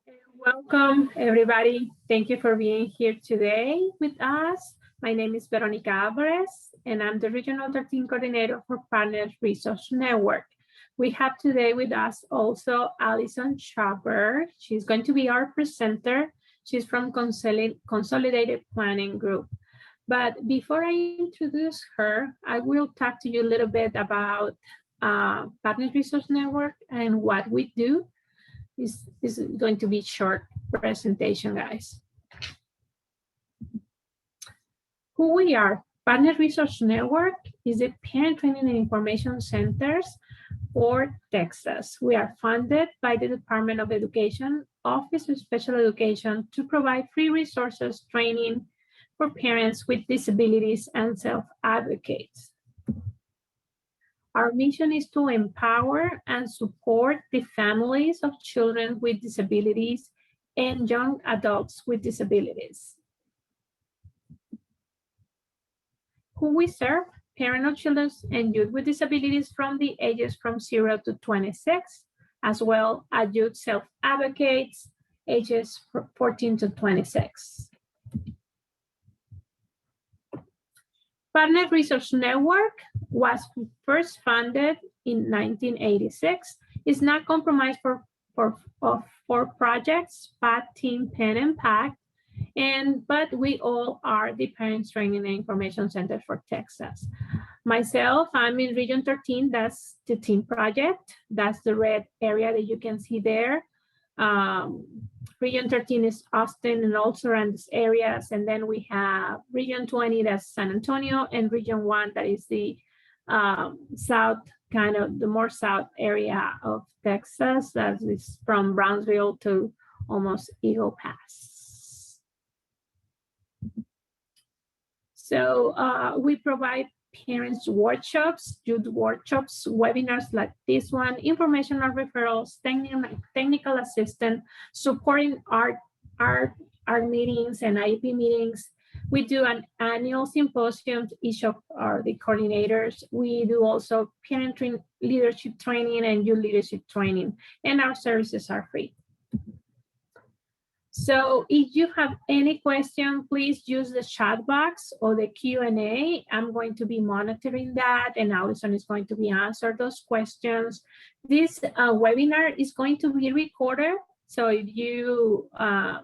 Welcome, everybody. Thank you for being here today with us. My name is Veronica Alvarez, and I'm the Regional 13 Coordinator for Partners Resource Network. We have today with us also Allison Schaberg. She's going to be our presenter. She's from Consolidated Planning Group. But before I introduce her, I will talk to you a little bit about Partners Resource Network and what we do. This is going to be a short presentation, guys. Who we are. Partner Resource Network is a parent training and information centers for Texas. We are funded by the Department of Education, Office of Special Education, to provide free resources training for parents with disabilities and self-advocates. Our mission is to empower and support the families of children with disabilities and young adults with disabilities. Who we serve, parents of children and youth with disabilities from the ages from 0 to 26, as well as youth self-advocates, ages 14 to 26. Partner Resource Network was first funded in 1986. It's not compromised for projects, PAT, Team, Pen, and PAC, but we all are the Parents Training and Information Center for Texas. Myself, I'm in Region 13, that's the team project. That's the red area that you can see there. Region 13 is Austin and all surrounding areas. And then we have Region 20, that's San Antonio, and Region 1, that is the south, kind of the more south area of Texas. That is from Brownsville to almost Eagle Pass. So we provide parents workshops, youth workshops, webinars like this one, informational referrals, technical assistance, supporting our meetings and IEP meetings. We do an annual symposium, each of the coordinators. We do also parent leadership training and youth leadership training, and our services are free. So if you have any question, please use the chat box or the Q&A. I'm going to be monitoring that, and Allison is going to be answering those questions. This webinar is going to be recorded. So if you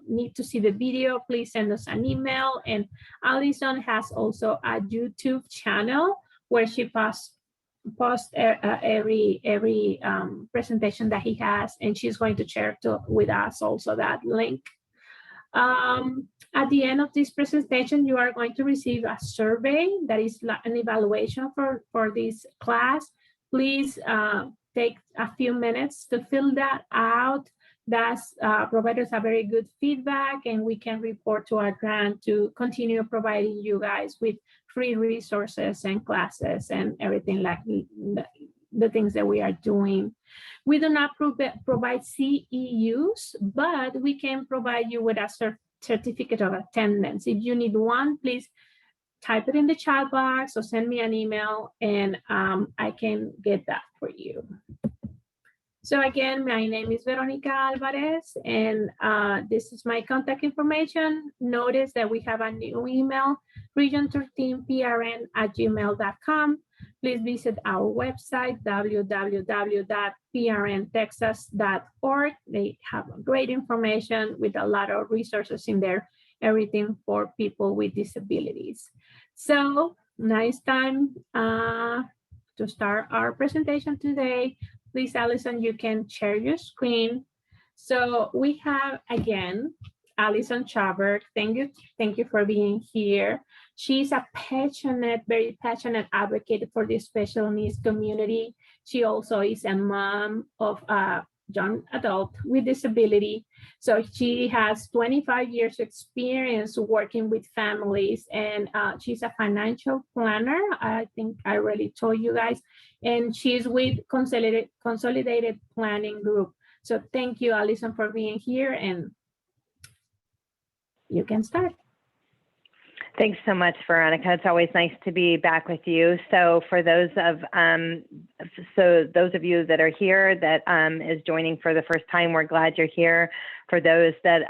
need to see the video, please send us an email. And Allison has also a YouTube channel where she posts every presentation that he has, and she's going to share with us also that link. At the end of this presentation, you are going to receive a survey that is an evaluation for this class. Please take a few minutes to fill that out. That's provide us a very good feedback, and we can report to our grant to continue providing you guys with free resources and classes and everything like the things that we are doing. We do not provide CEUs, but we can provide you with a certificate of attendance. If you need one, please type it in the chat box or send me an email, and I can get that for you. So again, my name is Veronica Alvarez, and this is my contact information. Notice that we have a new email, region13prn@gmail.com. Please visit our website, www.prntexas.org. They have great information with a lot of resources in there, everything for people with disabilities. So nice time to start our presentation today. Please, Allison, you can share your screen. So we have, again, Allison Schaberg. Thank you for being here. She's a very passionate advocate for the special needs community. She also is a mom of a young adult with disability. So she has 25 years experience working with families, and she's a financial planner. I think I already told you guys, and she's with Consolidated Planning Group. So thank you, Allison, for being here, and you can start. Thanks so much, Veronica. It's always nice to be back with you. So for those of you that are here that is joining for the first time, we're glad you're here. For those that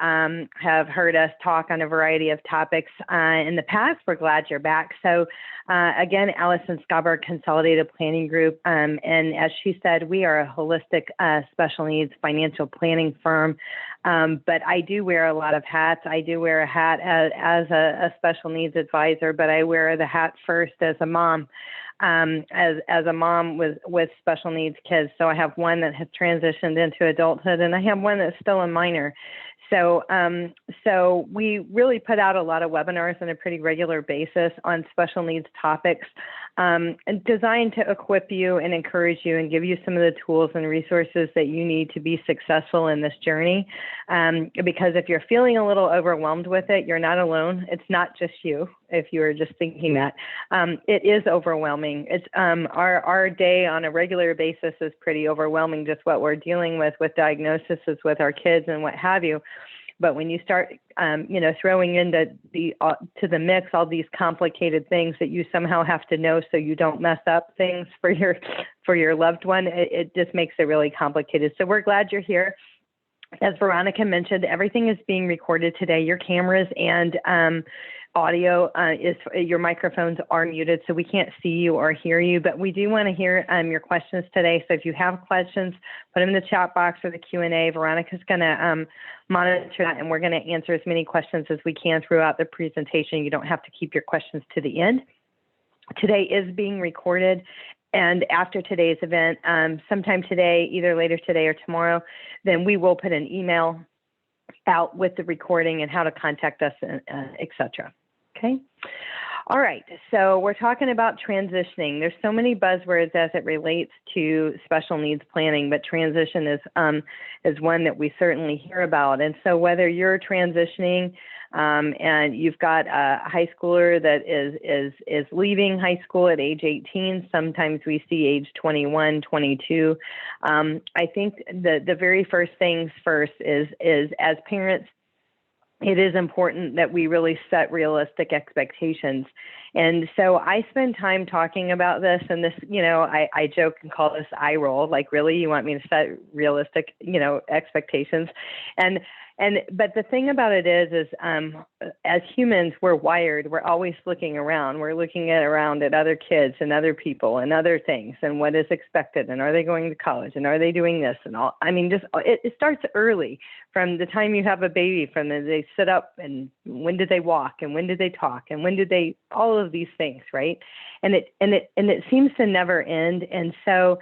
have heard us talk on a variety of topics in the past, we're glad you're back. So again, Allison Schaberg, Consolidated Planning Group. And as she said, we are a holistic special needs financial planning firm. But I do wear a lot of hats. I do wear a hat as a special needs advisor, but I wear the hat first as a mom. As a mom with special needs kids. So I have one that has transitioned into adulthood, and I have one that's still a minor. So we really put out a lot of webinars on a pretty regular basis on special needs topics, and designed to equip you and encourage you and give you some of the tools and resources that you need to be successful in this journey. Because if you're feeling a little overwhelmed with it, you're not alone. It's not just you, if you were just thinking that. It is overwhelming. It's our day on a regular basis is pretty overwhelming, just what we're dealing with diagnoses with our kids and what have you. But when you start, throwing into to the mix all these complicated things that you somehow have to know so you don't mess up things for your loved one, it just makes it really complicated. So we're glad you're here. As Veronica mentioned, everything is being recorded today. Your cameras and audio your microphones are muted, so we can't see you or hear you, but we do want to hear your questions today. So if you have questions, put them in the chat box or the Q&A. Veronica's going to monitor that, and we're going to answer as many questions as we can throughout the presentation. You don't have to keep your questions to the end. Today is being recorded, and after today's event, sometime today, either later today or tomorrow, then we will put an email out with the recording and how to contact us, et cetera. Okay. All right. So we're talking about transitioning. There's so many buzzwords as it relates to special needs planning, but transition is one that we certainly hear about. And so whether you're transitioning and you've got a high schooler that is leaving high school at age 18, sometimes we see age 21, 22. I think the very first things first is as parents, it is important that we really set realistic expectations. And so I spend time talking about this, and this, I joke and call this eye roll, like, really, you want me to set realistic, expectations? But the thing about it is as humans, we're wired. We're always looking around. We're looking around at other kids and other people and other things and what is expected. And are they going to college? And are they doing this and all? I mean, it starts early from the time you have a baby, from they sit up and when did they walk and when did they talk and when did they, all of these things, right? And it seems to never end. And so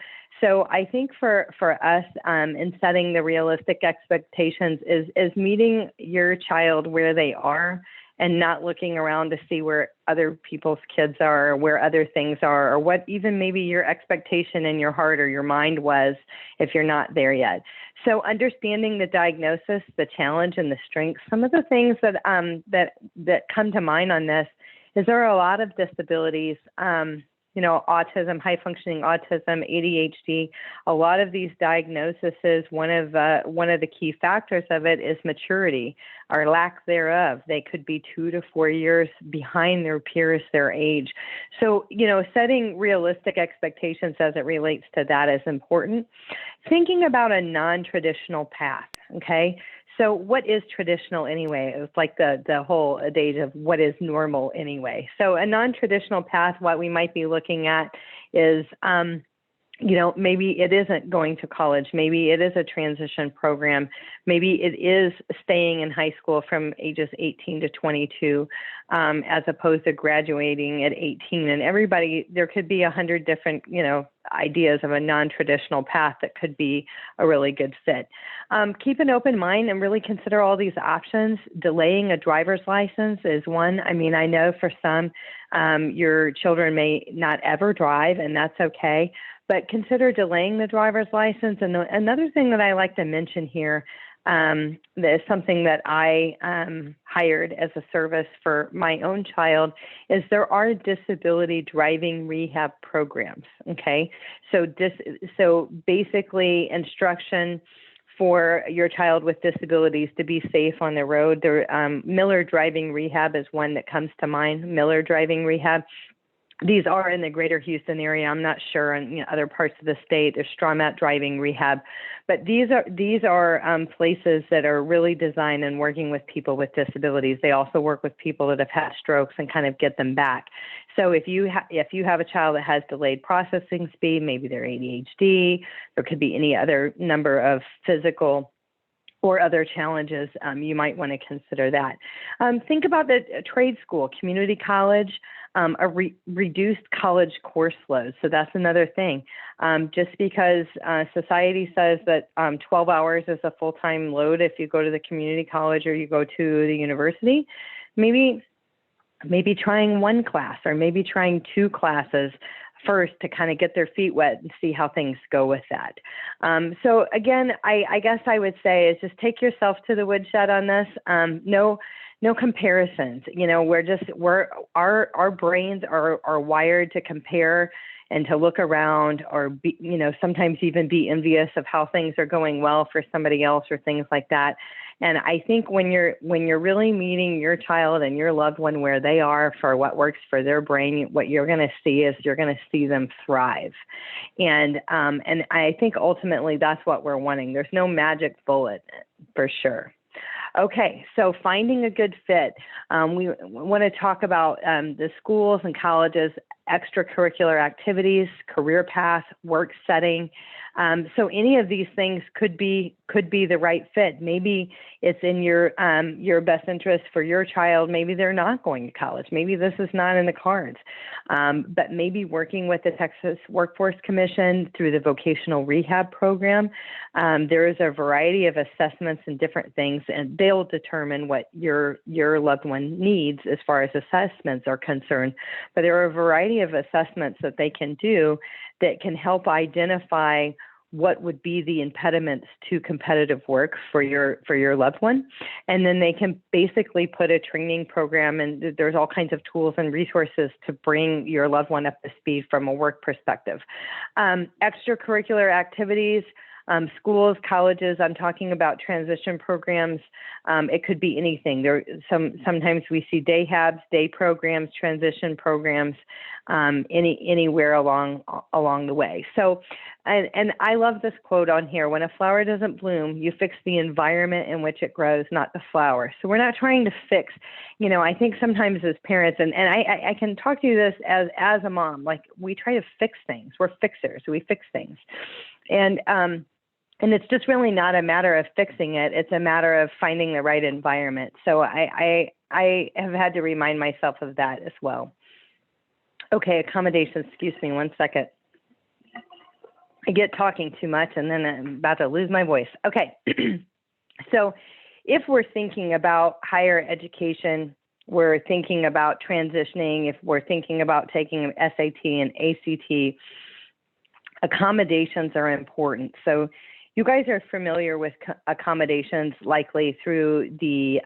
I think for us in setting the realistic expectations is meeting your child where they are and not looking around to see where other people's kids are or where other things are or what even maybe your expectation in your heart or your mind was if you're not there yet. So understanding the diagnosis, the challenge, and the strengths. Some of the things that come to mind on this is there are a lot of disabilities, autism, high functioning autism, ADHD, a lot of these diagnoses, one of the key factors of it is maturity or lack thereof. They could be 2 to 4 years behind their peers their age. So, setting realistic expectations as it relates to that is important. Thinking about a non-traditional path, okay? So what is traditional anyway? It's like the whole adage of what is normal anyway. So a non-traditional path, what we might be looking at is, maybe it isn't going to college. Maybe it is a transition program. Maybe it is staying in high school from ages 18 to 22, as opposed to graduating at 18. And there could be 100 different, ideas of a non-traditional path that could be a really good fit. Keep an open mind and really consider all these options. Delaying a driver's license is one. I mean, I know for some, your children may not ever drive, and that's okay. But consider delaying the driver's license. And another thing that I like to mention here, that is something that I hired as a service for my own child, is there are disability driving rehab programs, okay? So basically instruction for your child with disabilities to be safe on the road. Miller Driving Rehab is one that comes to mind, Miller Driving Rehab. These are in the greater Houston area. I'm not sure in other parts of the state. There's straw mat driving rehab, but these are places that are really designed and working with people with disabilities. They also work with people that have had strokes and kind of get them back. So if you have a child that has delayed processing speed, maybe they're ADHD, there could be any other number of physical or other challenges, you might want to consider that. Think about the trade school, community college, reduced college course load. So that's another thing. Just because society says that 12 hours is a full-time load if you go to the community college or you go to the university, maybe trying one class or maybe trying 2 classes first to kind of get their feet wet and see how things go with that. So again, I guess I would say is just take yourself to the woodshed on this. No comparisons. Our brains are wired to compare and to look around or be, sometimes even be envious of how things are going well for somebody else or things like that. And I think when you're really meeting your child and your loved one where they are for what works for their brain, what you're going to see is you're going to see them thrive. And I think ultimately that's what we're wanting. There's no magic bullet for sure. Okay, so finding a good fit. We want to talk about the schools and colleges, extracurricular activities, career path, work setting. So any of these things could be the right fit. Maybe it's in your best interest for your child. Maybe they're not going to college. Maybe this is not in the cards. But maybe working with the Texas Workforce Commission through the vocational rehab program, there is a variety of assessments and different things, and they'll determine what your loved one needs as far as assessments are concerned. But there are a variety of assessments that they can do that can help identify what would be the impediments to competitive work for your loved one. And then they can basically put a training program, and there's all kinds of tools and resources to bring your loved one up to speed from a work perspective. Extracurricular activities, schools, colleges, I'm talking about transition programs. It could be anything. Sometimes we see day habs, day programs, transition programs, anywhere along the way. So, and I love this quote on here: when a flower doesn't bloom, you fix the environment in which it grows, not the flower. So we're not trying to fix, I think sometimes as parents, and I can talk to you this as a mom, like we try to fix things. We're fixers. We fix things. And it's just really not a matter of fixing it. It's a matter of finding the right environment. So I have had to remind myself of that as well. Okay, accommodations. Excuse me 1 second. I get talking too much and then I'm about to lose my voice. Okay. So if we're thinking about higher education, we're thinking about transitioning, if we're thinking about taking SAT and ACT, accommodations are important. So you guys are familiar with accommodations likely through the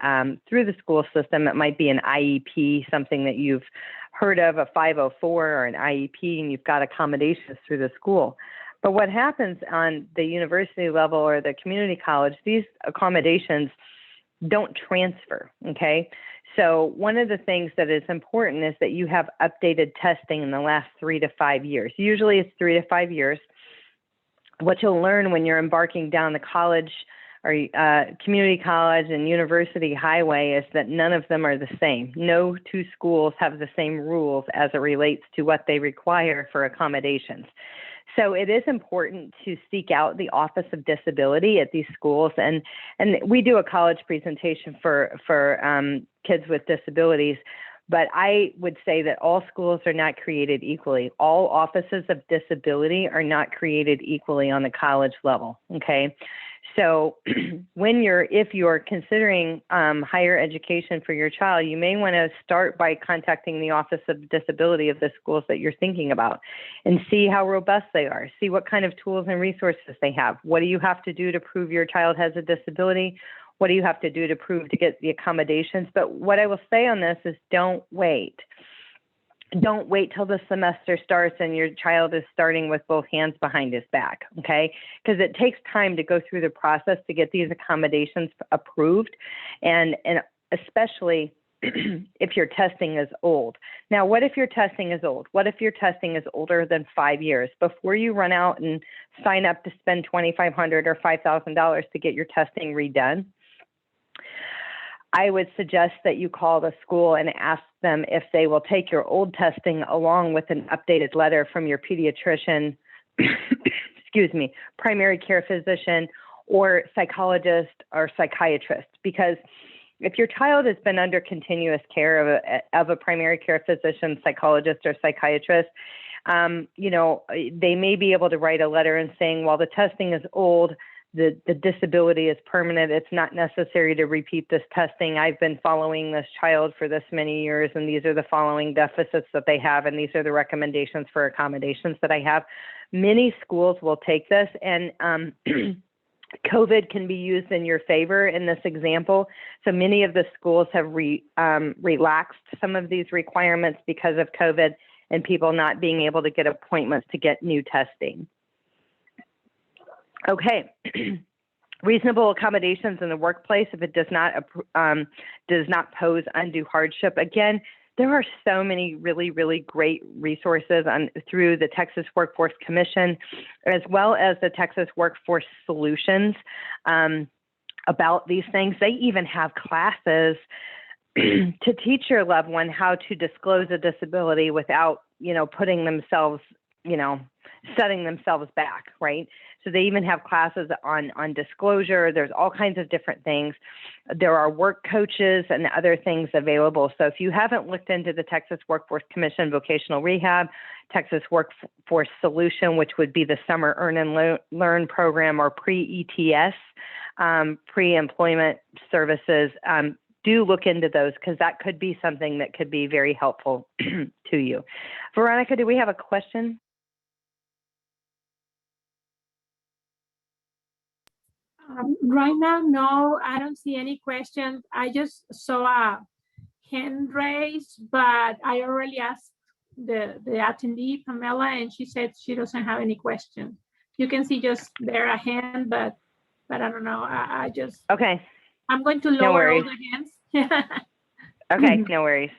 school system. It might be an IEP, something that you've heard of, a 504 or an IEP, and you've got accommodations through the school. But what happens on the university level or the community college, these accommodations don't transfer, okay? So one of the things that is important is that you have updated testing in the last 3 to 5 years. Usually it's 3 to 5 years. What you'll learn when you're embarking down the college or community college and university highway is that none of them are the same. No 2 schools have the same rules as it relates to what they require for accommodations. So it is important to seek out the Office of Disability at these schools. And we do a college presentation for kids with disabilities. But I would say that all schools are not created equally. All offices of disability are not created equally on the college level, okay? So if you're considering higher education for your child, you may want to start by contacting the Office of Disability of the schools that you're thinking about and see how robust they are, see what kind of tools and resources they have. What do you have to do to prove your child has a disability? What do you have to do to prove to get the accommodations? But what I will say on this is don't wait. Don't wait till the semester starts and your child is starting with both hands behind his back, okay? Because it takes time to go through the process to get these accommodations approved. And especially if your testing is old. Now, what if your testing is old? What if your testing is older than 5 years? Before you run out and sign up to spend $2,500 or $5,000 to get your testing redone, I would suggest that you call the school and ask them if they will take your old testing along with an updated letter from your pediatrician, excuse me, primary care physician, or psychologist or psychiatrist. Because if your child has been under continuous care of a primary care physician, psychologist, or psychiatrist, they may be able to write a letter and saying, while the testing is old, the disability is permanent. It's not necessary to repeat this testing. I've been following this child for this many years, and these are the following deficits that they have, and these are the recommendations for accommodations that I have. Many schools will take this, and COVID can be used in your favor in this example. So many of the schools have relaxed some of these requirements because of COVID and people not being able to get appointments to get new testing. Okay, reasonable accommodations in the workplace if it does not pose undue hardship. Again, there are so many really, really great resources through the Texas Workforce Commission, as well as the Texas Workforce Solutions about these things. They even have classes to teach your loved one how to disclose a disability without, putting themselves, setting themselves back, right? So they even have classes on disclosure. There's all kinds of different things. There are work coaches and other things available. So if you haven't looked into the Texas Workforce Commission Vocational Rehab, Texas Workforce Solution, which would be the Summer Earn and Learn program, or pre-ETS, pre-employment services, do look into those, because that could be something that could be very helpful to you. Veronica, do we have a question? Right now, no, I don't see any questions. I just saw a hand raise, but I already asked the attendee, Pamela, and she said she doesn't have any questions. You can see just there a hand, but I don't know. I just, okay. I'm going to lower all the hands. Okay, no worries.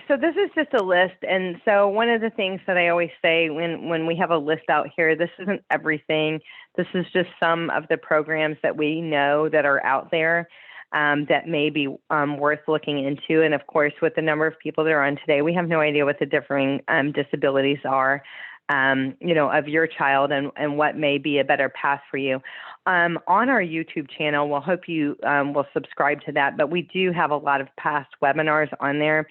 So this is just a list. And so one of the things that I always say when we have a list out here, this isn't everything. This is just some of the programs that we know that are out there that may be worth looking into. And of course, with the number of people that are on today, we have no idea what the differing disabilities are, of your child and what may be a better path for you. On our YouTube channel, we'll hope you will subscribe to that, but we do have a lot of past webinars on there.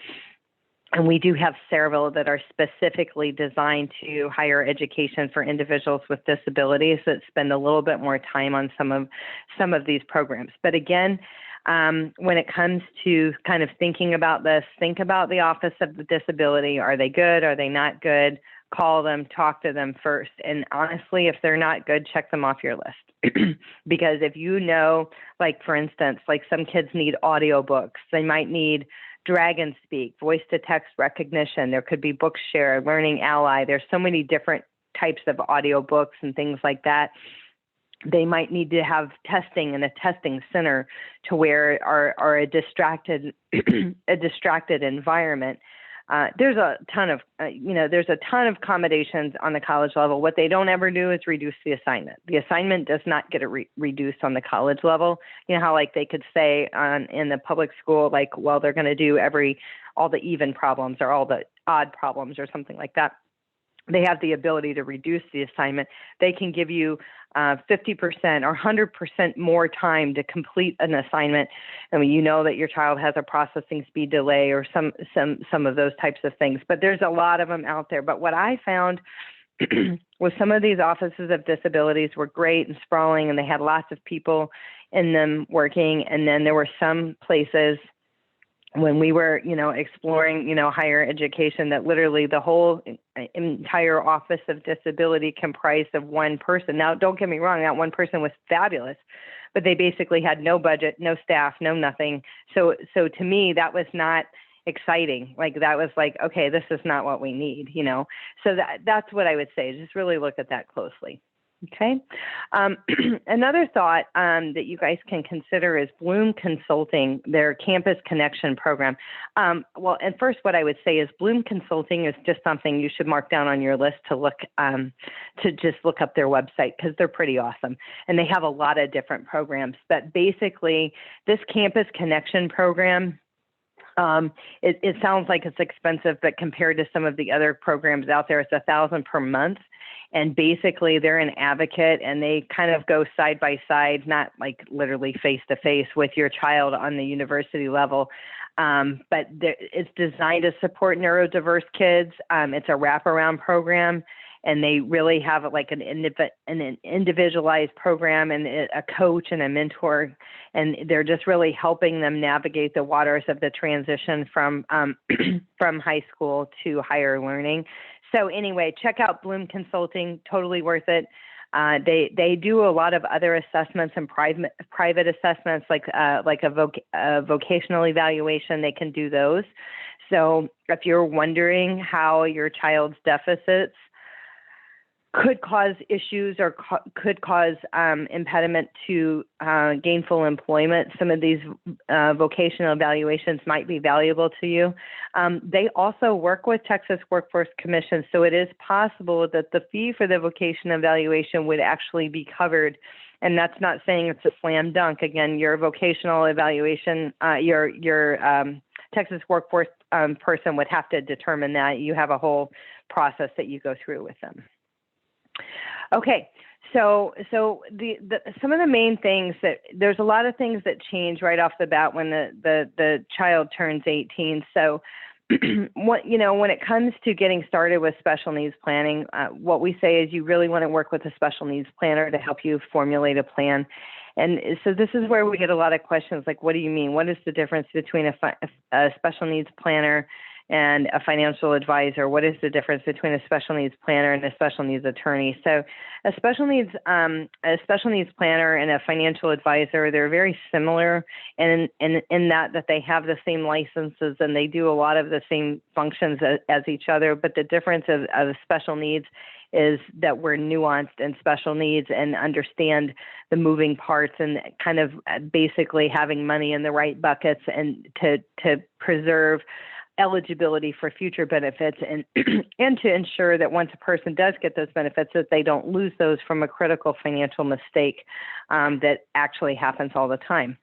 And we do have several that are specifically designed to higher education for individuals with disabilities that spend a little bit more time on some of these programs. But again, when it comes to kind of thinking about this, think about the Office of the Disability. Are they good? Are they not good? Call them, talk to them first. And honestly, if they're not good, check them off your list. Because if like for instance, like some kids need audiobooks, they might need Dragon Speak, voice to text recognition. There could be Bookshare, Learning Ally. There's so many different types of audiobooks and things like that. They might need to have testing in a testing center to where are a distracted environment. There's a ton of accommodations on the college level. What they don't ever do is reduce the assignment. The assignment does not get reduced on the college level. You know how like they could say in the public school, like, well, they're going to do all the even problems or all the odd problems or something like that. They have the ability to reduce the assignment. They can give you 50% or 100% more time to complete an assignment. I mean, you know that your child has a processing speed delay or some of those types of things, but there's a lot of them out there. But what I found was some of these offices of disabilities were great and sprawling, and they had lots of people in them working. And then there were some places when we were, exploring, higher education, that literally the whole entire Office of Disability comprised of one person. Now, don't get me wrong, that one person was fabulous, but they basically had no budget, no staff, no nothing. So to me, that was not exciting. Like that was like, okay, this is not what we need, So that's what I would say. Just really look at that closely. Okay. Another thought that you guys can consider is Bloom Consulting, their Campus Connection program. Well, and first, what I would say is Bloom Consulting is just something you should mark down on your list to look to just look up their website, because they're pretty awesome, and they have a lot of different programs. But basically, this Campus Connection program, it sounds like it's expensive, but compared to some of the other programs out there, it's $1,000 per month. And basically, they're an advocate, and they kind of go side by side, not like literally face to face with your child on the university level. But it's designed to support neurodiverse kids. It's a wraparound program, and they really have like an individualized program and a coach and a mentor. And they're just really helping them navigate the waters of the transition from from high school to higher learning. So anyway, check out Bloom Consulting, totally worth it. They do a lot of other assessments and private assessments, like a vocational evaluation. They can do those. So if you're wondering how your child's deficits could cause issues or could cause impediment to gainful employment, some of these vocational evaluations might be valuable to you. They also work with Texas Workforce Commission, so it is possible that the fee for the vocational evaluation would actually be covered. And that's not saying it's a slam dunk. Again, your vocational evaluation, your Texas Workforce person would have to determine that. You have a whole process that you go through with them. Okay, so some of the main things that there's a lot of things that change right off the bat when the child turns 18. So when it comes to getting started with special needs planning, what we say is you really want to work with a special needs planner to help you formulate a plan. And so this is where we get a lot of questions like, what do you mean? What is the difference between a special needs planner and a financial advisor? What is the difference between a special needs planner and a special needs attorney? So a special needs planner and a financial advisor, they're very similar in that they have the same licenses and they do a lot of the same functions as each other. But the difference of special needs is that we're nuanced in special needs and understand the moving parts and kind of basically having money in the right buckets and to preserve eligibility for future benefits and and to ensure that once a person does get those benefits, that they don't lose those from a critical financial mistake that actually happens all the time.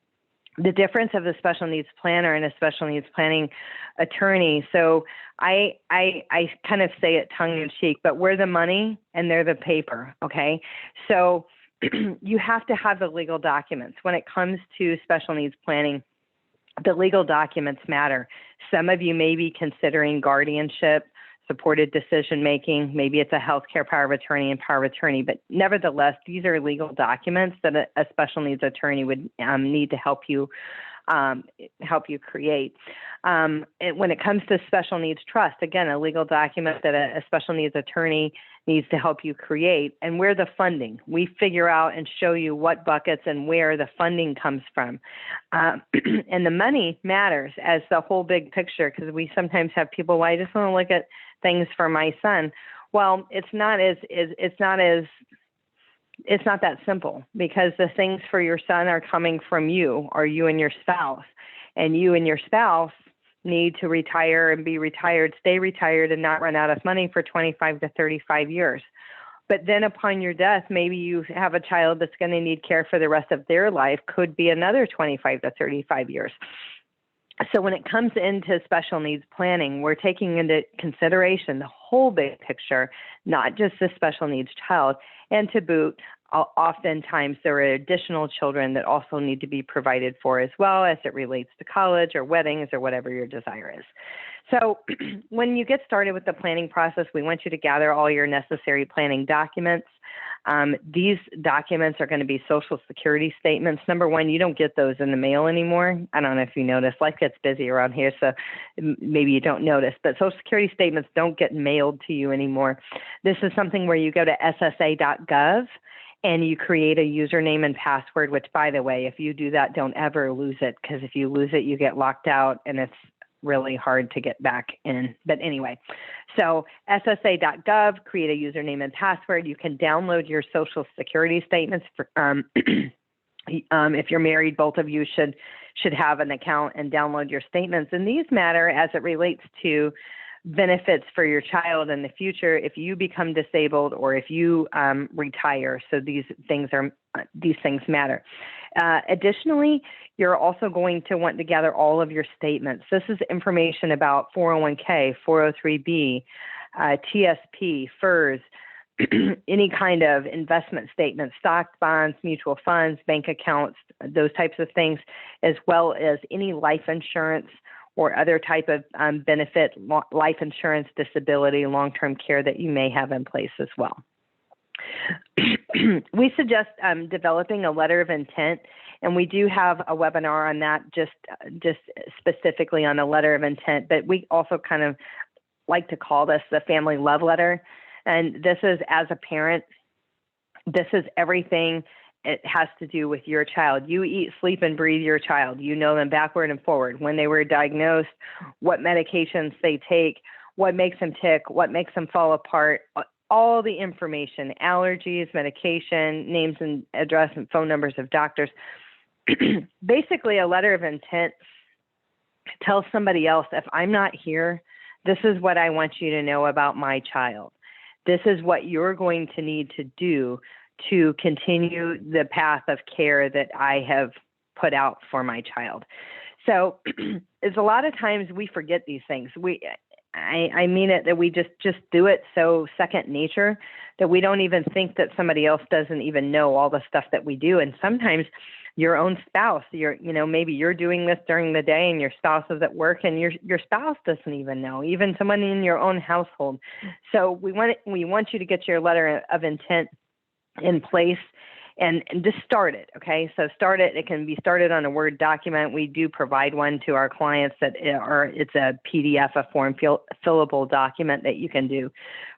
The difference of a special needs planner and a special needs planning attorney. So I kind of say it tongue in cheek, but we're the money and they're the paper. Okay. So you have to have the legal documents when it comes to special needs planning. The legal documents matter. Some of you may be considering guardianship, supported decision-making. Maybe it's a healthcare power of attorney and power of attorney, but nevertheless, these are legal documents that a special needs attorney would need to help you create. And when it comes to special needs trust, again, a legal document that a special needs attorney needs to help you create. And where the funding, we figure out and show you what buckets and where the funding comes from. And the money matters as the whole big picture, because we sometimes have people, well, I just want to look at things for my son. Well, it's not that simple, because the things for your son are coming from you or you and your spouse, and you and your spouse need to retire and be retired, stay retired, and not run out of money for 25 to 35 years. But then upon your death, maybe you have a child that's going to need care for the rest of their life, could be another 25 to 35 years. So when it comes into special needs planning, we're taking into consideration the whole big picture, not just the special needs child. And to boot, oftentimes there are additional children that also need to be provided for as well, as it relates to college or weddings or whatever your desire is. So when you get started with the planning process, we want you to gather all your necessary planning documents. These documents are going to be Social Security statements. Number one, you don't get those in the mail anymore. I don't know if you notice, life gets busy around here, so maybe you don't notice, but Social Security statements don't get mailed to you anymore. This is something where you go to ssa.gov and you create a username and password, which, by the way, if you do that, don't ever lose it, because if you lose it, you get locked out, and it's really hard to get back in. But anyway, so ssa.gov, create a username and password. You can download your social security statements for, if you're married, both of you should have an account and download your statements. And these matter as it relates to benefits for your child in the future if you become disabled or if you retire. So these things matter. Additionally, you're also going to want to gather all of your statements. This is information about 401k, 403b, TSP, FERS, any kind of investment statements, stocks, bonds, mutual funds, bank accounts, those types of things, as well as any life insurance or other type of benefit, life insurance, disability, long-term care that you may have in place as well. We suggest developing a letter of intent, and we do have a webinar on that, just specifically on a letter of intent, but we also kind of like to call this the family love letter. And this is, as a parent, this is everything it has to do with your child. You eat, sleep, and breathe your child. You know them backward and forward. When they were diagnosed, what medications they take, what makes them tick, what makes them fall apart, all the information, allergies, medication, names and address and phone numbers of doctors. Basically, a letter of intent tells somebody else, if I'm not here, this is what I want you to know about my child. This is what you're going to need to do to continue the path of care that I have put out for my child. So it's a lot of times we forget these things. I mean it that we just do it so second nature that we don't even think that somebody else doesn't even know all the stuff that we do. And sometimes your own spouse, maybe you're doing this during the day and your spouse is at work and your spouse doesn't even know, even someone in your own household. So we want you to get your letter of intent in place and just start it. Okay. So start it. It can be started on a Word document. We do provide one to our clients it's a PDF, a form fillable document that you can do,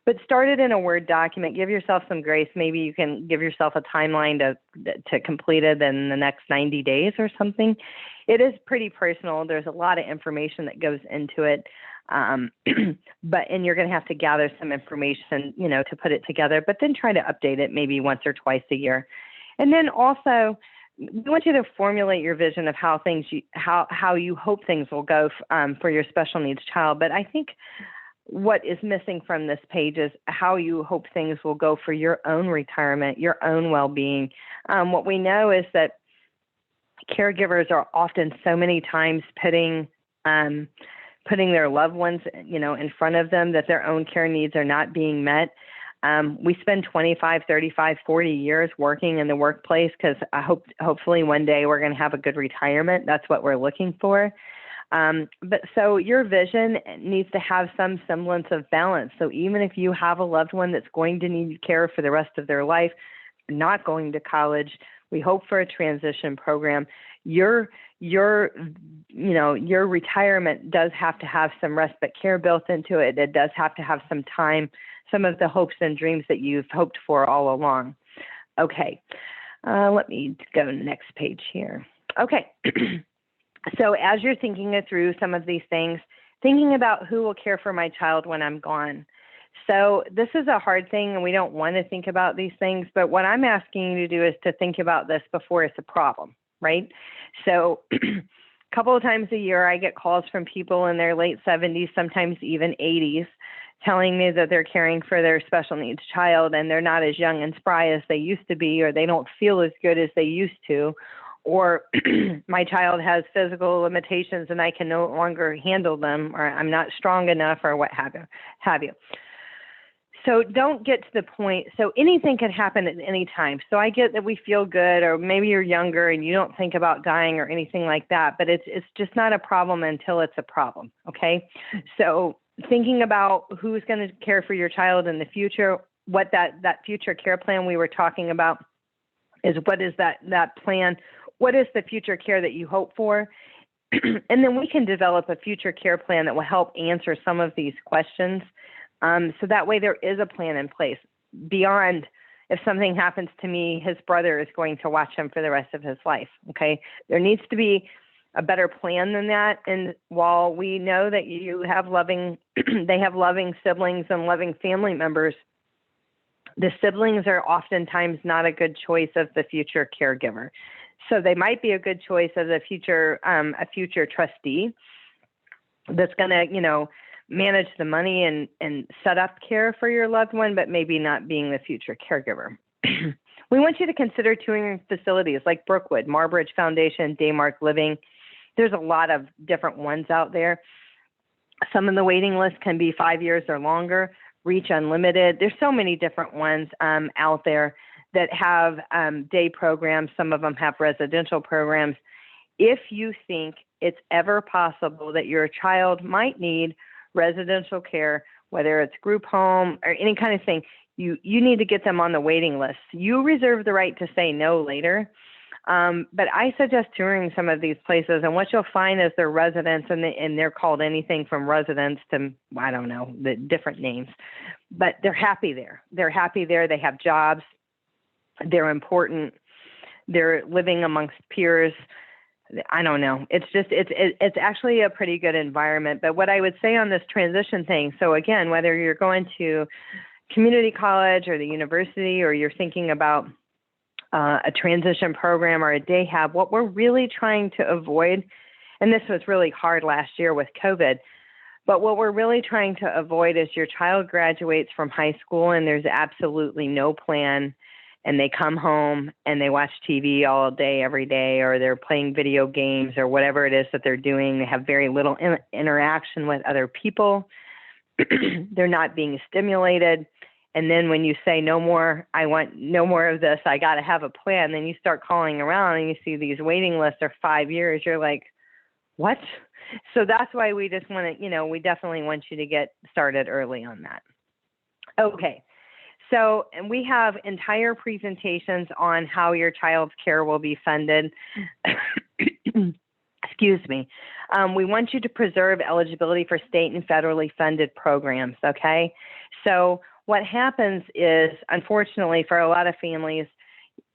but start it in a Word document. Give yourself some grace. Maybe you can give yourself a timeline to complete it in the next 90 days or something. It is pretty personal. There's a lot of information that goes into it. And you're going to have to gather some information, to put it together, but then try to update it maybe once or twice a year. And then also, we want you to formulate your vision of how you hope things will go for your special needs child. But I think what is missing from this page is how you hope things will go for your own retirement, your own well-being. What we know is that caregivers are often so many times putting their loved ones, in front of them, that their own care needs are not being met. We spend 25, 35, 40 years working in the workplace because hopefully one day we're going to have a good retirement. That's what we're looking for. But so your vision needs to have some semblance of balance. So even if you have a loved one that's going to need care for the rest of their life, not going to college, we hope for a transition program. Your retirement does have to have some respite care built into it. It does have to have some time, some of the hopes and dreams that you've hoped for all along. Okay, let me go to the next page here. Okay, so as you're thinking it through some of these things, thinking about who will care for my child when I'm gone. So this is a hard thing, and we don't want to think about these things, but what I'm asking you to do is to think about this before it's a problem, right? So a couple of times a year, I get calls from people in their late 70s, sometimes even 80s, telling me that they're caring for their special needs child, and they're not as young and spry as they used to be, or they don't feel as good as they used to, or my child has physical limitations and I can no longer handle them, or I'm not strong enough, or what have you. So don't get to the point. So anything can happen at any time. So I get that we feel good, or maybe you're younger and you don't think about dying or anything like that, but it's just not a problem until it's a problem. Okay. So thinking about who's going to care for your child in the future, what that future care plan we were talking about is, what is that plan? What is the future care that you hope for? And then we can develop a future care plan that will help answer some of these questions. So that way there is a plan in place beyond, if something happens to me, his brother is going to watch him for the rest of his life. Okay. There needs to be a better plan than that. And while we know that you have loving, they have loving siblings and loving family members, the siblings are oftentimes not a good choice of the future caregiver. So they might be a good choice as a future trustee that's going to, you know, manage the money and set up care for your loved one, but maybe not being the future caregiver. We want you to consider touring facilities like Brookwood, Marbridge Foundation, Daymark Living. There's a lot of different ones out there. Some of the waiting lists can be 5 years or longer. Reach Unlimited. There's so many different ones out there that have day programs. Some of them have residential programs. If you think it's ever possible that your child might need residential care, whether it's group home or any kind of thing, you need to get them on the waiting list. You reserve the right to say no later. But I suggest touring some of these places, and what you'll find is they're residents, and they're called anything from residents to, I don't know, the different names, but they're happy there. They're happy there. They have jobs. They're important. They're living amongst peers. I don't know. It's just, it's actually a pretty good environment. But what I would say on this transition thing, so again, whether you're going to community college or the university, or you're thinking about a transition program or a day hab, what we're really trying to avoid, and this was really hard last year with COVID, but what we're really trying to avoid is your child graduates from high school and there's absolutely no plan, and they come home and they watch TV all day, every day, or they're playing video games or whatever it is that they're doing. They have very little interaction with other people. They're not being stimulated. And then when you say no more, I want no more of this, I got to have a plan, then you start calling around and you see these waiting lists are 5 years. You're like, what? So that's why we just want to, you know, we definitely want you to get started early on that. Okay. So, and we have entire presentations on how your child's care will be funded. Excuse me. We want you to preserve eligibility for state and federally funded programs, okay? So what happens is, unfortunately, for a lot of families,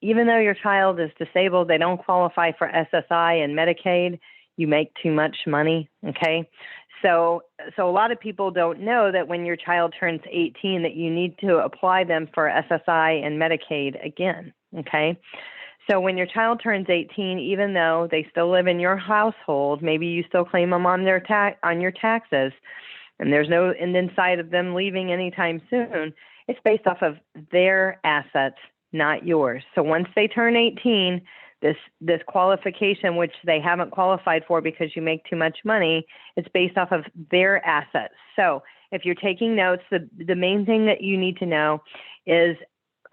even though your child is disabled, they don't qualify for SSI and Medicaid, you make too much money, okay? So a lot of people don't know that when your child turns 18 that you need to apply them for SSI and Medicaid again, okay? So when your child turns 18, even though they still live in your household, maybe you still claim them on their on your taxes, and there's no end in sight of them leaving anytime soon, it's based off of their assets, not yours. So once they turn 18, this qualification, which they haven't qualified for because you make too much money, it's based off of their assets. So if you're taking notes, the main thing that you need to know is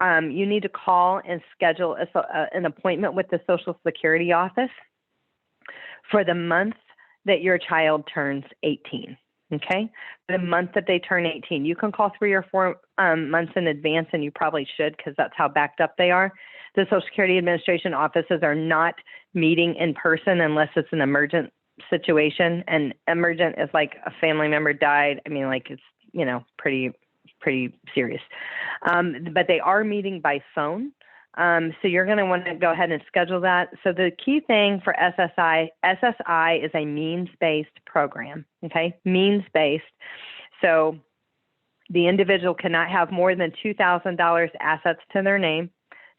you need to call and schedule an appointment with the Social Security office for the month that your child turns 18. Okay, the month that they turn 18. You can call 3 or 4 months in advance, and you probably should, because that's how backed up they are. The Social Security Administration offices are not meeting in person unless it's an emergent situation, and emergent is like a family member died. I mean, like, it's, you know, pretty serious. But they are meeting by phone. So you're going to want to go ahead and schedule that. So the key thing for SSI is a means-based program, okay? Means-based. So the individual cannot have more than $2,000 assets to their name.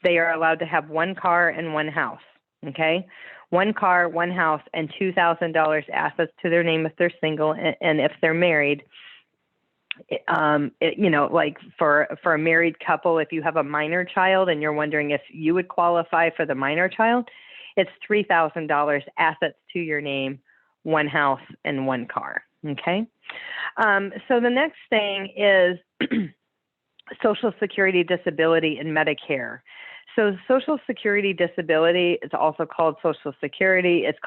They are allowed to have 1 car and 1 house, okay? 1 car, 1 house, and $2,000 assets to their name if they're single, and if they're married, you know, like for a married couple, if you have a minor child and you're wondering if you would qualify for the minor child, it's $3,000 assets to your name, 1 house and 1 car. Okay. So the next thing is Social Security, Disability, and Medicare. So Social Security Disability is also called Social Security. It's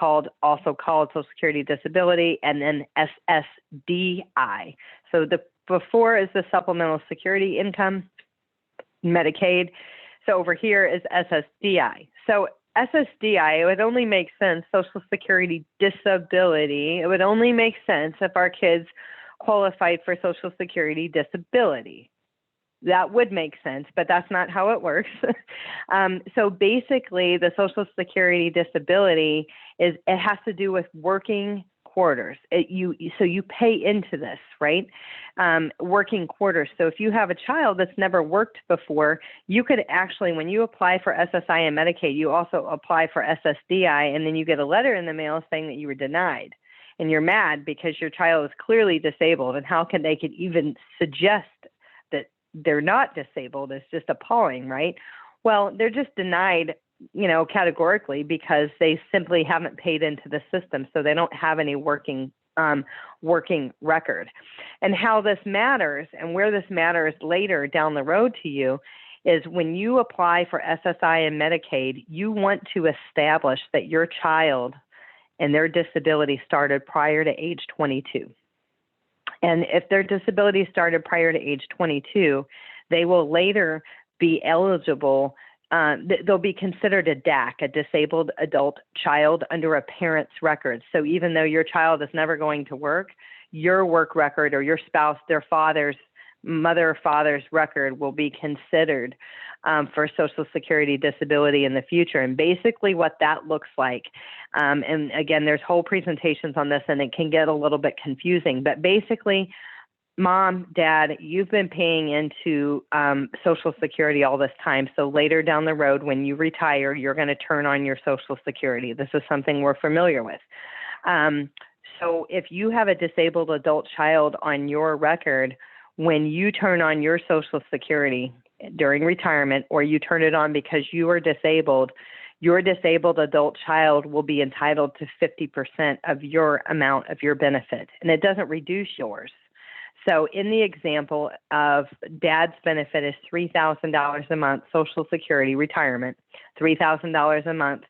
also called Social Security Disability, and then SSDI. So before is the Supplemental Security Income, Medicaid. So over here is SSDI. So SSDI, it would only make sense, Social Security Disability, it would only make sense if our kids qualified for Social Security Disability. that would make sense, but that's not how it works. So basically, the Social Security disability it has to do with working quarters. So you pay into this, right? Working quarters. So if you have a child that's never worked before, you could actually, when you apply for SSI and Medicaid, you also apply for SSDI, and then you get a letter in the mail saying that you were denied. And you're mad because your child is clearly disabled, and how can they could even suggest that they're not disabled? It's just appalling, right? Well, they're just denied, categorically, because they simply haven't paid into the system, so they don't have any working record. And how this matters, and where this matters later down the road to you, is when you apply for SSI and Medicaid, you want to establish that your child and their disability started prior to age 22. And if their disability started prior to age 22, they will later be eligible. They'll be considered a DAC, a disabled adult child, under a parent's record. So even though your child is never going to work, your work record, or your spouse, their mother or father's record, will be considered for Social Security disability in the future. And basically what that looks like, and again, there's whole presentations on this, and it can get a little bit confusing, but basically, Mom, Dad, you've been paying into Social Security all this time. So later down the road, when you retire, you're going to turn on your Social Security. This is something we're familiar with. So if you have a disabled adult child on your record, when you turn on your Social Security during retirement, or you turn it on because you are disabled, your disabled adult child will be entitled to 50% of your amount of your benefit, and it doesn't reduce yours. So in the example of Dad's benefit is $3,000 a month, Social Security retirement, $3,000 a month.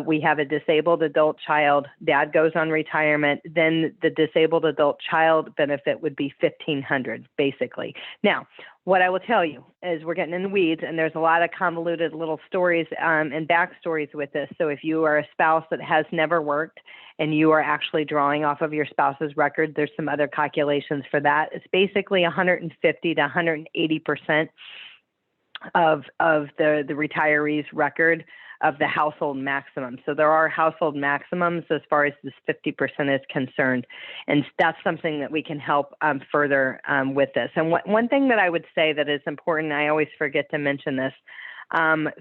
We have a disabled adult child. Dad goes on retirement. Then the disabled adult child benefit would be $1,500, basically. Now, what I will tell you is we're getting in the weeds, and there's a lot of convoluted little stories and backstories with this. So if you are a spouse that has never worked and you are actually drawing off of your spouse's record, there's some other calculations for that. It's basically 150 to 180% of the retiree's record of the household maximum. So there are household maximums as far as this 50% is concerned. And that's something that we can help further with this. And one thing that I would say that is important, I always forget to mention this,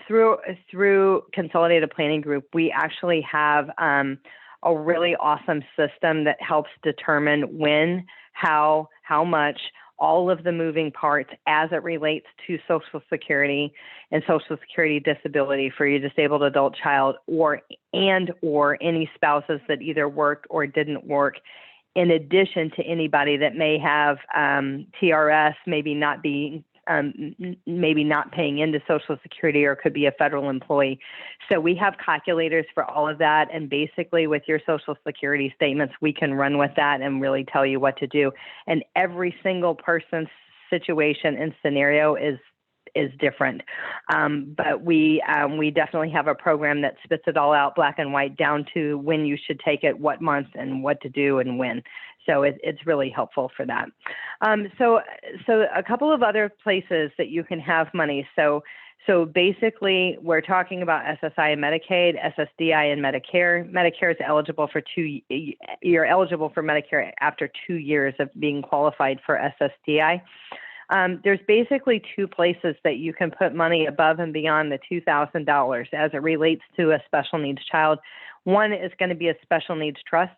through Consolidated Planning Group, we actually have a really awesome system that helps determine when, how much, all of the moving parts as it relates to Social Security and Social Security disability for your disabled adult child, or any spouses that either worked or didn't work, in addition to anybody that may have TRS, maybe not paying into Social Security, or could be a federal employee. So we have calculators for all of that. And basically with your Social Security statements, we can run with that and really tell you what to do. And every single person's situation and scenario is different. But we definitely have a program that spits it all out black and white, down to when you should take it, what month, and what to do and when. So it's really helpful for that. So a couple of other places that you can have money. So basically, we're talking about SSI and Medicaid, SSDI and Medicare. Medicare is eligible for you're eligible for Medicare after 2 years of being qualified for SSDI. There's basically two places that you can put money above and beyond the $2,000 as it relates to a special needs child. One is going to be a special needs trust.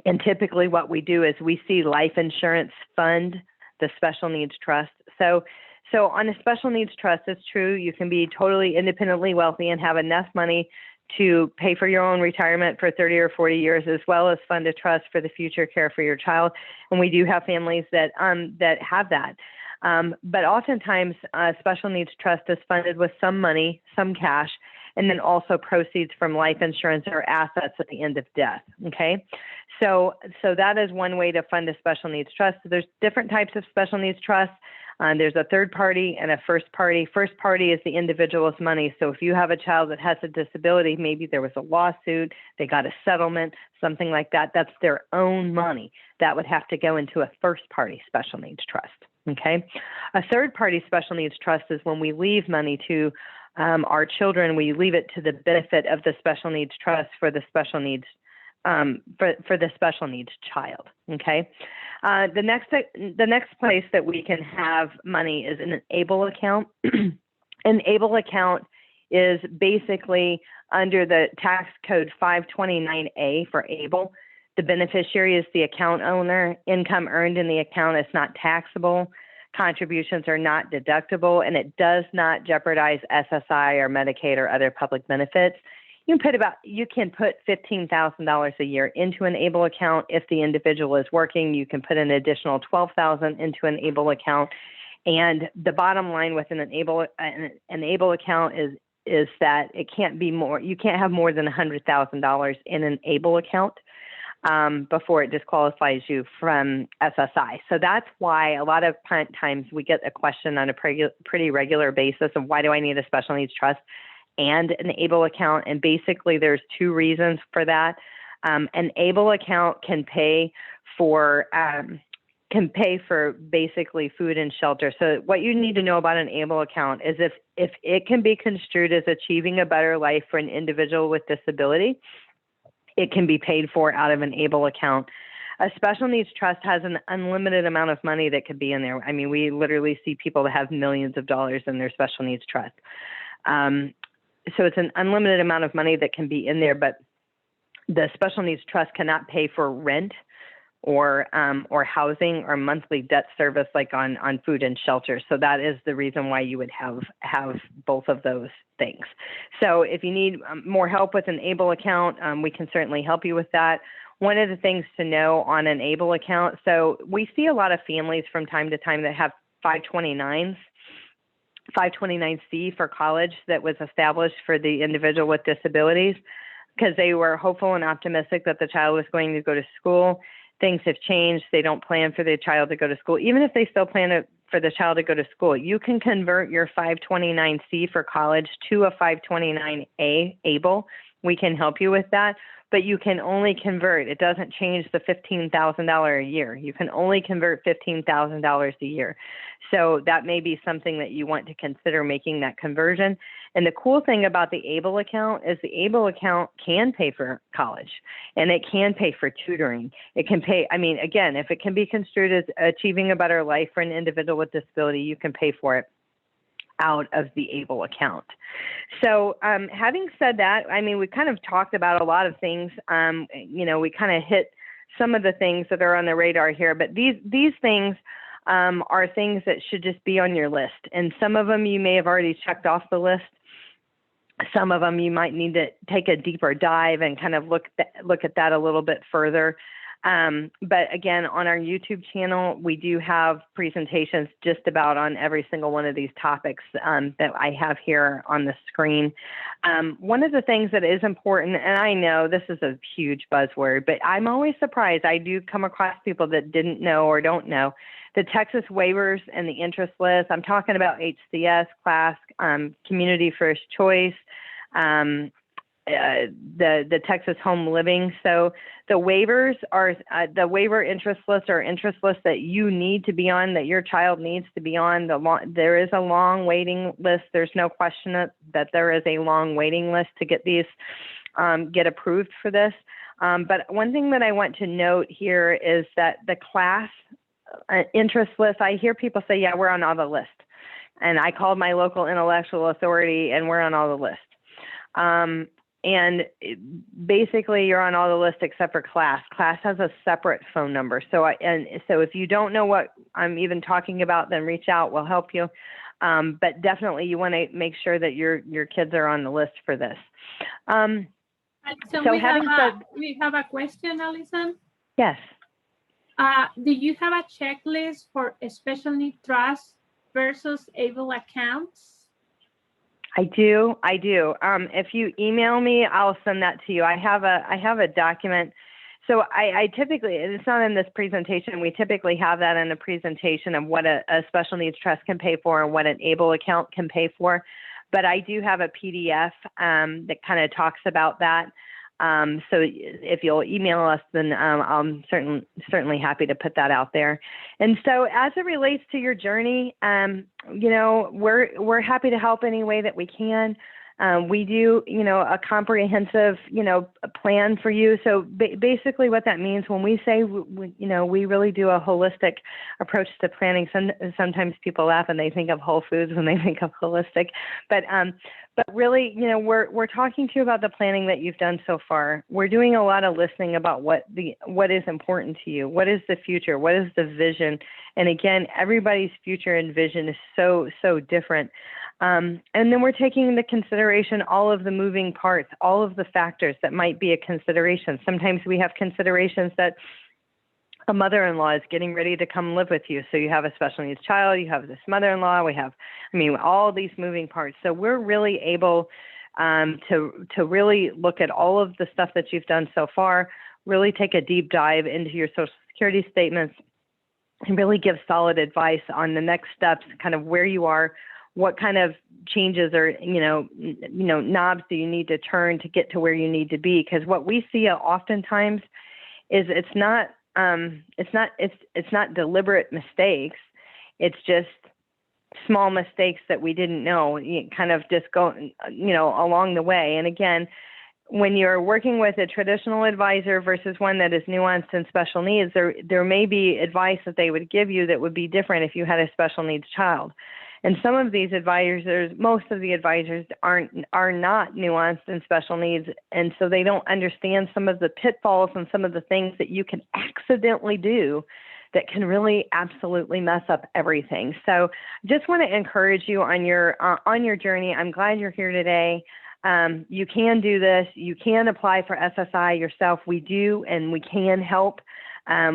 And typically what we do is we see life insurance fund the special needs trust. So on a special needs trust, it's true, you can be totally independently wealthy and have enough money to pay for your own retirement for 30 or 40 years, as well as fund a trust for the future care for your child. And we do have families that have that. But oftentimes, special needs trust is funded with some money, some cash, and then also proceeds from life insurance or assets at the end of death. Okay, so that is one way to fund a special needs trust. So there's different types of special needs trusts. There's a third party and a first party. First party is the individual's money. So if you have a child that has a disability, maybe there was a lawsuit, they got a settlement, something like that, that's their own money. That would have to go into a first party special needs trust. Okay. A third-party special needs trust is when we leave money to our children, we leave it to the benefit of the special needs trust for the special needs for the special needs child. Okay. The next place that we can have money is in an ABLE account. An ABLE account is basically under the tax code 529A for ABLE. The beneficiary is the account owner. Income earned in the account is not taxable. Contributions are not deductible, and it does not jeopardize SSI or Medicaid or other public benefits. You can put $15,000 a year into an ABLE account. If the individual is working, you can put an additional $12,000 into an ABLE account. And the bottom line with an ABLE account is that it can't be more. You can't have more than $100,000 in an ABLE account before it disqualifies you from SSI. So that's why a lot of times we get a question on a pretty regular basis of why do I need a special needs trust and an ABLE account? And basically there's two reasons for that. An ABLE account can pay for basically food and shelter. So what you need to know about an ABLE account is if it can be construed as achieving a better life for an individual with disability, it can be paid for out of an ABLE account. A special needs trust has an unlimited amount of money that could be in there. I mean, we literally see people that have millions of dollars in their special needs trust. So it's an unlimited amount of money that can be in there, but the special needs trust cannot pay for rent or housing or monthly debt service like on food and shelter. So that is the reason why you would have both of those things. So if you need more help with an ABLE account, we can certainly help you with that. One of the things to know on an ABLE account, so we see a lot of families from time to time that have 529s, 529C for college that was established for the individual with disabilities because they were hopeful and optimistic that the child was going to go to school. Things have changed. They don't plan for the child to go to school. Even if they still plan for the child to go to school, you can convert your 529C for college to a 529A ABLE. We can help you with that, but you can only convert. It doesn't change the $15,000 a year. You can only convert $15,000 a year. So that may be something that you want to consider making that conversion. And the cool thing about the ABLE account is the ABLE account can pay for college and it can pay for tutoring. It can pay, I mean, again, if it can be construed as achieving a better life for an individual with disability, you can pay for it out of the ABLE account. So having said that, I mean, we kind of talked about a lot of things. We kind of hit some of the things that are on the radar here, but these things are things that should just be on your list. And some of them you may have already checked off the list. Some of them you might need to take a deeper dive and kind of look at that a little bit further. But again, on our YouTube channel, we do have presentations just about on every single one of these topics that I have here on the screen. One of the things that is important, and I know this is a huge buzzword, but I'm always surprised. I do come across people that didn't know or don't know the Texas waivers and the interest list. I'm talking about HCS, class, community first choice, the Texas home living. So the waivers are the waiver interest list or interest list that you need to be on, that your child needs to be on. There is a long waiting list. There's no question that there is a long waiting list to get these get approved for this. But one thing that I want to note here is that the class interest list, I hear people say, yeah, we're on all the list. And I called my local intellectual authority and we're on all the list. And basically you're on all the list except for class. Class has a separate phone number. So if you don't know what I'm even talking about, then reach out, we'll help you. But definitely you want to make sure that your kids are on the list for this. So we have a question, Allison. Yes. Do you have a checklist for a special need trust versus ABLE accounts? I do. If you email me, I'll send that to you. I have a document. So I typically, it's not in this presentation, we typically have that in a presentation of what a special needs trust can pay for and what an ABLE account can pay for. But I do have a PDF that kind of talks about that. So if you'll email us, then I'm certainly happy to put that out there. And so as it relates to your journey, you know, we're happy to help any way that we can. We do, you know, a comprehensive, you know, plan for you. So basically what that means when we say, you know, we really do a holistic approach to planning. Sometimes people laugh and they think of Whole Foods when they think of holistic, but really, you know, we're talking to you about the planning that you've done so far. We're doing a lot of listening about what is important to you. What is the future? What is the vision? And again, everybody's future and vision is so different. And then we're taking into consideration all of the moving parts, all of the factors that might be a consideration. Sometimes we have considerations that a mother-in-law is getting ready to come live with you. So you have a special needs child, you have this mother-in-law, we have, I mean, all these moving parts. So we're really able to really look at all of the stuff that you've done so far, really take a deep dive into your Social Security statements, and really give solid advice on the next steps, kind of where you are, what kind of changes or, you know, knobs do you need to turn to get to where you need to be? Because what we see oftentimes is it's not deliberate mistakes. It's just small mistakes that we didn't know, kind of just go, you know, along the way. And again, when you're working with a traditional advisor versus one that is nuanced and special needs, there may be advice that they would give you that would be different if you had a special needs child. And some of these advisors, most of the advisors are not nuanced and special needs, and so they don't understand some of the pitfalls and some of the things that you can accidentally do that can really absolutely mess up everything. So just want to encourage you on your journey. I'm glad you're here today. You can do this. You can apply for SSI yourself. We do, and we can help.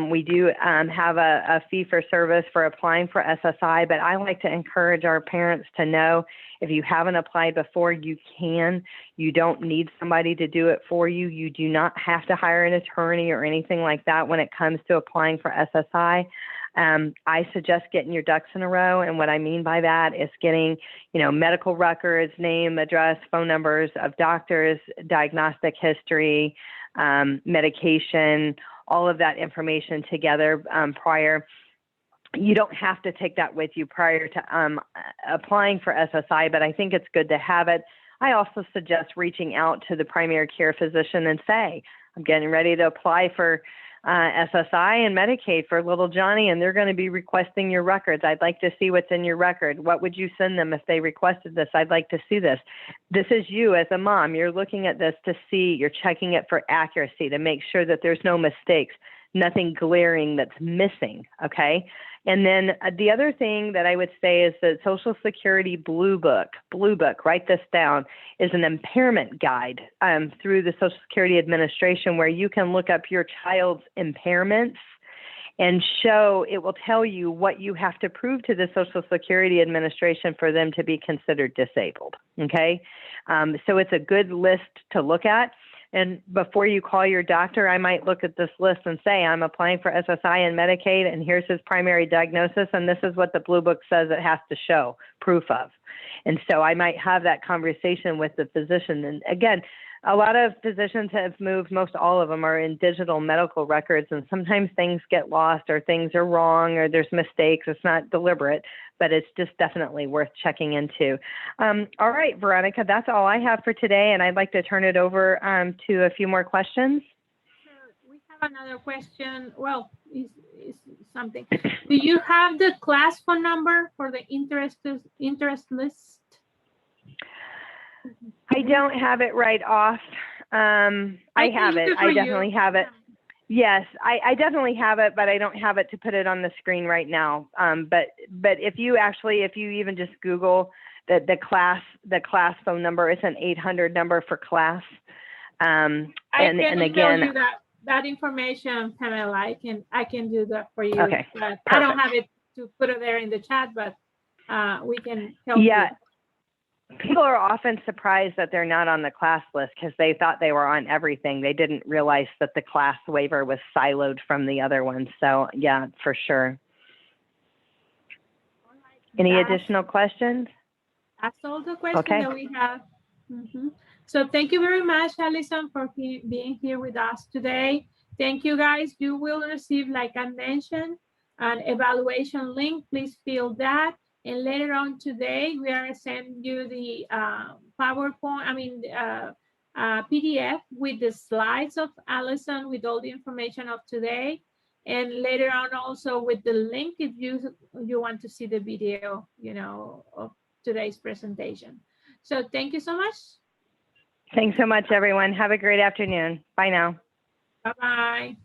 We do have a fee for service for applying for SSI, but I like to encourage our parents to know if you haven't applied before, you can. You don't need somebody to do it for you. You do not have to hire an attorney or anything like that when it comes to applying for SSI. I suggest getting your ducks in a row, and what I mean by that is getting, you know, medical records, name, address, phone numbers of doctors, diagnostic history, medication, all of that information together prior. You don't have to take that with you prior to applying for SSI, but I think it's good to have it. I also suggest reaching out to the primary care physician and say, I'm getting ready to apply for SSI and Medicaid for little Johnny, and they're going to be requesting your records. I'd like to see what's in your record. What would you send them if they requested this? I'd like to see this. This is you as a mom. You're looking at this to see, you're checking it for accuracy to make sure that there's no mistakes, nothing glaring that's missing, okay? And then the other thing that I would say is the Social Security Blue Book, write this down, is an impairment guide through the Social Security Administration where you can look up your child's impairments and it will tell you what you have to prove to the Social Security Administration for them to be considered disabled, okay? So it's a good list to look at. And before you call your doctor, I might look at this list and say, I'm applying for SSI and Medicaid, and here's his primary diagnosis, and this is what the Blue Book says it has to show proof of. And so I might have that conversation with the physician. And again, a lot of physicians have moved, most all of them are in digital medical records, and sometimes things get lost or things are wrong or there's mistakes. It's not deliberate, but it's just definitely worth checking into. All right, Veronica, that's all I have for today, and I'd like to turn it over to a few more questions. We have another question. Well, is something. Do you have the class phone number for the interest list? I don't have it right off. I have it. I definitely have it. Yes, I definitely have it, but I don't have it to put it on the screen right now. But if you even just Google the class phone number, it's an 800 number for class. I can email you that information, Pamela. I can do that for you. Okay. But I don't have it to put it there in the chat, but we can help you. People are often surprised that they're not on the class list because they thought they were on everything. They didn't realize that the class waiver was siloed from the other ones. So yeah, for sure. Any additional questions? That's all the questions that we have. So thank you very much, Allison, for being here with us today. Thank you, guys. You will receive, like I mentioned, an evaluation link. Please fill that. And later on today, we are sending you the PowerPoint, PDF with the slides of Allison with all the information of today. And later on also with the link if you want to see the video, of today's presentation. So thank you so much. Thanks so much, everyone. Have a great afternoon. Bye now. Bye-bye.